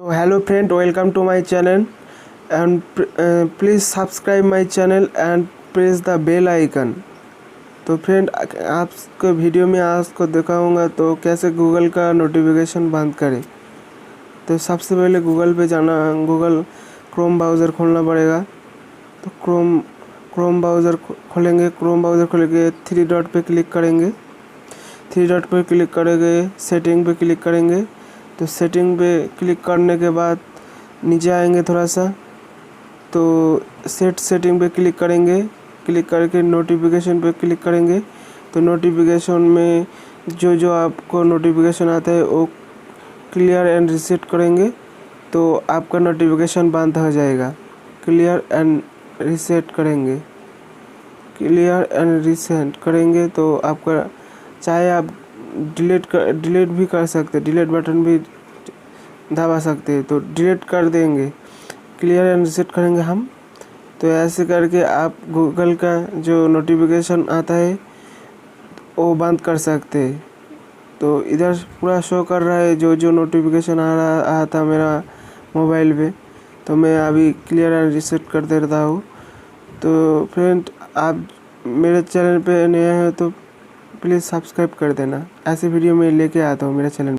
So hello friend, welcome to my channel and please subscribe my channel and press the bell icon। तो friend आपको video में आज को दिखाऊंगा तो कैसे गूगल का नोटिफिकेशन बंद करें। तो सबसे पहले गूगल पे जाना, गूगल क्रोम ब्राउज़र खोलना पड़ेगा। तो क्रोम ब्राउज़र खोलेंगे। क्रोम ब्राउज़र खोलेंगे, थ्री डॉट पे क्लिक करेंगे। थ्री डॉट पे क्लिक करेंगे, सेटिंग पे क्लिक करेंगे। तो सेटिंग पे क्लिक करने के बाद नीचे आएंगे थोड़ा सा, तो सेटिंग पे क्लिक करेंगे। क्लिक करके नोटिफिकेशन पे क्लिक करेंगे। तो नोटिफिकेशन में जो आपको नोटिफिकेशन आता है वो क्लियर एंड रीसेट करेंगे तो आपका नोटिफिकेशन बंद हो जाएगा। क्लियर एंड रीसेट करेंगे। क्लियर एंड रीसेट करेंगे तो आपका, चाहे आप डिलीट भी कर सकते, डिलीट बटन भी दबा सकते हैं तो डिलीट कर देंगे। क्लियर एंड रीसेट करेंगे हम। तो ऐसे करके आप गूगल का जो नोटिफिकेशन आता है वो बंद कर सकते हैं। तो इधर पूरा शो कर रहा है जो नोटिफिकेशन आया था मेरा मोबाइल पे। तो मैं अभी क्लियर एंड रीसेट कर दे रहा हूँ। तो फ्रेंड, आप मेरे चैनल पे नए हैं तो प्लीज़ सब्सक्राइब कर देना। ऐसे वीडियो मैं लेके आता हूँ मेरे चैनल।